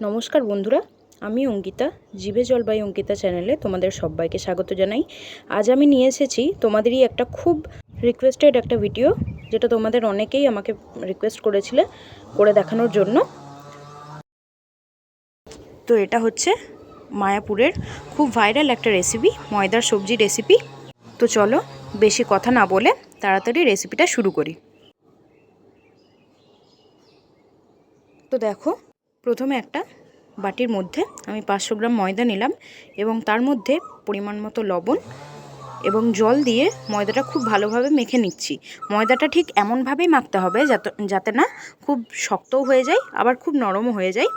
নমস্কার বন্ধুরা, আমি অঙ্কিতা। জিভে জল বাই অঙ্কিতা চ্যানেলে তোমাদের সবাইকে স্বাগত জানাই। আজ আমি নিয়ে এসেছি তোমাদেরই একটা খুব রিকোয়েস্টেড একটা ভিডিও, যেটা তোমাদের অনেকেই আমাকে রিকোয়েস্ট করেছিলে করে দেখানোর জন্য। তো এটা হচ্ছে মায়াপুরের খুব ভাইরাল একটা রেসিপি, ময়দার সবজি রেসিপি। তো চলো বেশি কথা না বলে তাড়াতাড়ি রেসিপিটা শুরু করি। তো দেখো, প্রথমে একটা বাটির মধ্যে আমি 500 গ্রাম ময়দা নিলাম এবং তার মধ্যে পরিমাণ মতো লবণ এবং জল দিয়ে ময়দাটা খুব ভালোভাবে মেখে নিচ্ছি। ময়দাটা ঠিক এমনভাবেই মাখতে হবে যাতে না খুব শক্তও হয়ে যায় আবার খুব নরমও হয়ে যায়,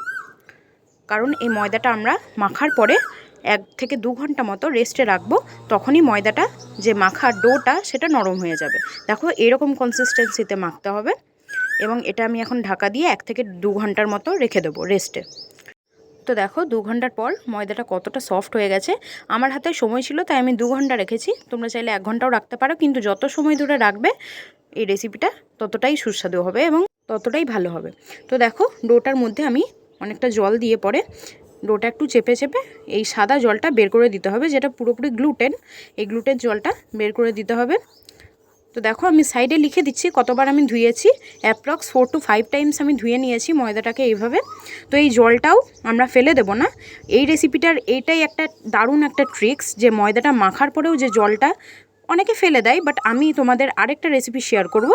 কারণ এই ময়দাটা আমরা মাখার পরে 1 থেকে 2 ঘন্টা মতো রেস্টে রাখবো। তখনই ময়দাটা যে মাখার ডোটা সেটা নরম হয়ে যাবে। দেখো, এরকম কনসিস্টেন্সিতে মাখতে হবে এবং এটা আমি এখন ঢাকা দিয়ে 1 থেকে 2 ঘন্টার মতো রেখে দেবো রেস্টে। তো দেখো, 2 ঘন্টার পর ময়দাটা কতটা সফট হয়ে গেছে। আমার হাতে সময় ছিল তাই আমি 2 ঘন্টা রেখেছি, তোমরা চাইলে 1 ঘন্টাও রাখতে পারো, কিন্তু যত সময় ধরে রাখবে এই রেসিপিটা ততটাই সুস্বাদু হবে এবং ততটাই ভালো হবে। তো দেখো, ডোটার মধ্যে আমি অনেকটা জল দিয়ে পরে ডোটা একটু চেপে চেপে এই সাদা জলটা বের করে দিতে হবে, যেটা পুরোপুরি গ্লুটেন। এই গ্লুটেন জলটা বের করে দিতে হবে। তো দেখো, আমি সাইডে লিখে দিচ্ছি কতবার আমি ধুয়েছি। অ্যাপ্রক্স 4 to 5 টাইমস আমি ধুয়ে নিয়েছি ময়দাটাকে এইভাবে। তো এই জলটাও আমরা ফেলে দেব না। এই রেসিপিটার এইটাই একটা দারুণ একটা ট্রিক্স, যে ময়দাটা মাখার পরেও যে জলটা অনেকে ফেলে দেয়, বাট আমি তোমাদের আরেকটা রেসিপি শেয়ার করব।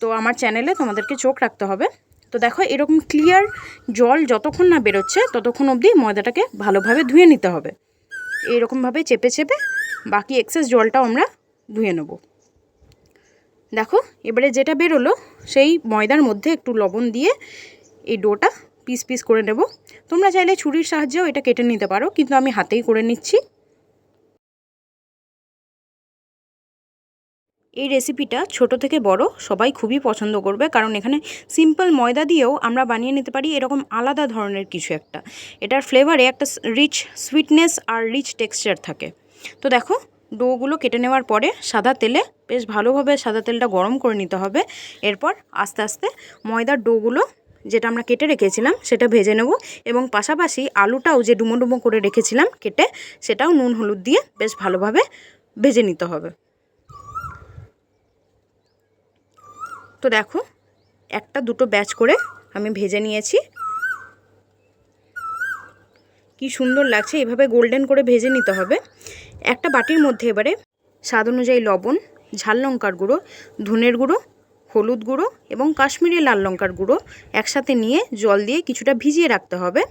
তো আমার চ্যানেলে তোমাদেরকে চোখ রাখতে হবে। তো দেখো, এরকম ক্লিয়ার জল যতক্ষণ না বেরোচ্ছে ততক্ষণ অবধি ময়দাটাকে ভালোভাবে ধুয়ে নিতে হবে। এইরকমভাবে চেপে চেপে বাকি এক্সেস জলটাও আমরা ধুয়ে নেব। দেখো, এবারে যেটা বেরোলো সেই ময়দার মধ্যে একটু লবণ দিয়ে এই ডোটা পিস পিস করে নেব। তোমরা চাইলে ছুরির সাহায্যেও এটা কেটে নিতে পারো, কিন্তু আমি হাতেই করে নিচ্ছি। এই রেসিপিটা ছোট থেকে বড় সবাই খুবই পছন্দ করবে, কারণ এখানে সিম্পল ময়দা দিয়েও আমরা বানিয়ে নিতে পারি এরকম আলাদা ধরনের কিছু একটা। এটার ফ্লেভারে একটা রিচ সুইটনেস আর রিচ টেক্সচার থাকে। তো দেখো, ডোগুলো কেটে নেওয়ার পরে সাদা তেলে বেশ ভালোভাবে সাদা তেলটা গরম করে নিতে হবে। এরপর আস্তে আস্তে ময়দার ডোগুলো যেটা আমরা কেটে রেখেছিলাম সেটা ভেজে নেব, এবং পাশাপাশি আলুটাও যে ডুমো ডুমো করে রেখেছিলাম কেটে, সেটাও নুন হলুদ দিয়ে বেশ ভালোভাবে ভেজে নিতে হবে। তো দেখো, একটা দুটো ব্যাচ করে আমি ভেজে নিয়েছি। কি সুন্দর লাগছে, এভাবে গোল্ডেন করে ভেজে নিতে হবে। একটা বাটির মধ্যে এবারে স্বাদ অনুযায়ী লবণ, ঝাল লঙ্কার গুঁড়ো, ধনের গুঁড়ো, হলুদ গুঁড়ো এবং কাশ্মীরি লাল লঙ্কার গুঁড়ো একসাথে নিয়ে জল দিয়ে কিছুটা ভিজিয়ে রাখতে হবে।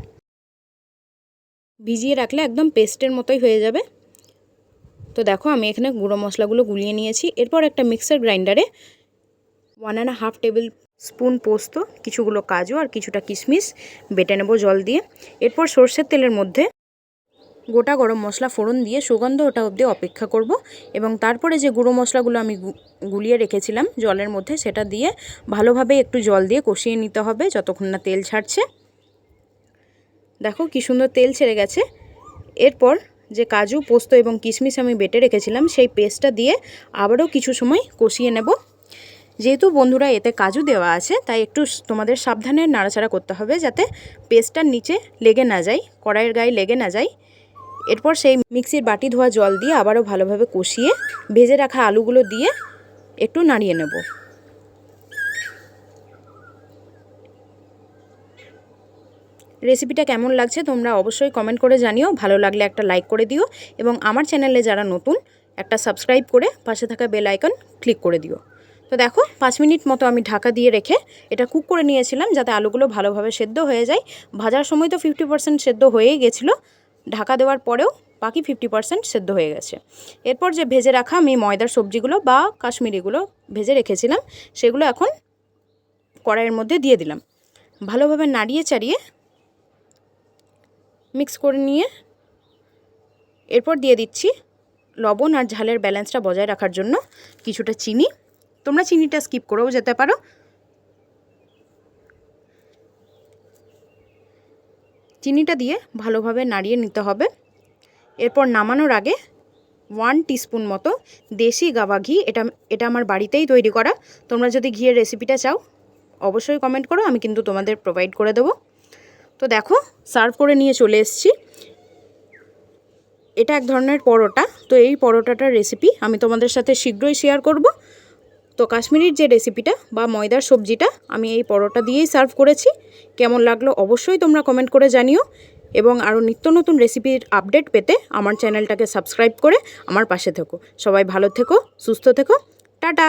ভিজিয়ে রাখলে একদম পেস্টের মতোই হয়ে যাবে। তো দেখো, আমি এখানে গুঁড়ো মশলাগুলো গুলিয়ে নিয়েছি। এরপর একটা মিক্সার গ্রাইন্ডারে 1.5 টেবিল স্পুন পোস্ত, কিছুগুলো কাজু আর কিছুটা কিশমিশ বেটে নেব জল দিয়ে। এরপর সর্ষের তেলের মধ্যে গোটা গরম মশলা ফোড়ন দিয়ে সুগন্ধ ওঠা অবধি অপেক্ষা করব, এবং তারপরে যে গুঁড়ো মশলাগুলো আমি গুলিয়ে রেখেছিলাম জলের মধ্যে সেটা দিয়ে ভালোভাবে একটু জল দিয়ে কষিয়ে নিতে হবে যতক্ষণ না তেল ছাড়ছে। দেখো, কি সুন্দর তেল ছেড়ে গেছে। এরপর যে কাজু, পোস্ত এবং কিশমিশ আমি বেটে রেখেছিলাম সেই পেস্টটা দিয়ে আবারও কিছু সময় কষিয়ে নেব। যেহেতু বন্ধুরা এতে কাজু দেওয়া আছে, তাই একটু তোমাদের সাবধানে নাড়াচাড়া করতে হবে যাতে পেস্টটার নিচে লেগে না যায়, কড়াইয়ের গায়ে লেগে না যায়। এরপর সেই মিক্সির বাটি ধোয়া জল দিয়ে আবারও ভালোভাবে কষিয়ে ভেজে রাখা আলুগুলো দিয়ে একটু নাড়িয়ে নেব। রেসিপিটা কেমন লাগছে তোমরা অবশ্যই কমেন্ট করে জানিও। ভালো লাগলে একটা লাইক করে দিও, এবং আমার চ্যানেলে যারা নতুন একটা সাবস্ক্রাইব করে পাশে থাকা বেল আইকন ক্লিক করে দিও। তো দেখো, 5 মিনিট মতো আমি ঢাকা দিয়ে রেখে এটা কুক করে নিয়েছিলাম যাতে আলুগুলো ভালোভাবে সেদ্ধ হয়ে যায়। ভাজার সময় তো 50% সেদ্ধ হয়েই গেছিলো, ঢাকা দেওয়ার পরেও বাকি 50% সেদ্ধ হয়ে গেছে। এরপর যে ভেজে রাখা আমি ময়দার সবজিগুলো বা কাশ্মীরিগুলো ভেজে রেখেছিলাম সেগুলো এখন কড়াইয়ের মধ্যে দিয়ে দিলাম। ভালোভাবে নাড়িয়ে চাড়িয়ে মিক্স করে নিয়ে এরপর দিয়ে দিচ্ছি লবণ আর ঝালের ব্যালেন্সটা বজায় রাখার জন্য কিছুটা চিনি। তোমরা চিনিটা স্কিপ করেও যেতে পারো। চিনিটা দিয়ে ভালোভাবে নাড়িয়ে নিতে হবে। এরপর নামানোর আগে 1 টিস্পুন মতো দেশি গাওয়া ঘি, এটা আমার বাড়িতেই তৈরি করা। তোমরা যদি ঘিয়ের রেসিপিটা চাও অবশ্যই কমেন্ট করো, আমি কিন্তু তোমাদের প্রোভাইড করে দেবো। তো দেখো সার্ভ করে নিয়ে চলে এসেছি। এটা এক ধরনের পরোটা। তো এই পরোটাটার রেসিপি আমি তোমাদের সাথে শীঘ্রই শেয়ার করব। তো কাশ্মীরির যে রেসিপিটা বা ময়দার সবজিটা আমি এই পরোটা দিয়েই সার্ভ করেছি। কেমন লাগলো অবশ্যই তোমরা কমেন্ট করে জানিও, এবং আরও নিত্য নতুন রেসিপির আপডেট পেতে আমার চ্যানেলটাকে সাবস্ক্রাইব করে আমার পাশে থেকো। সবাই ভালো থেকো, সুস্থ থেকো, টাটা।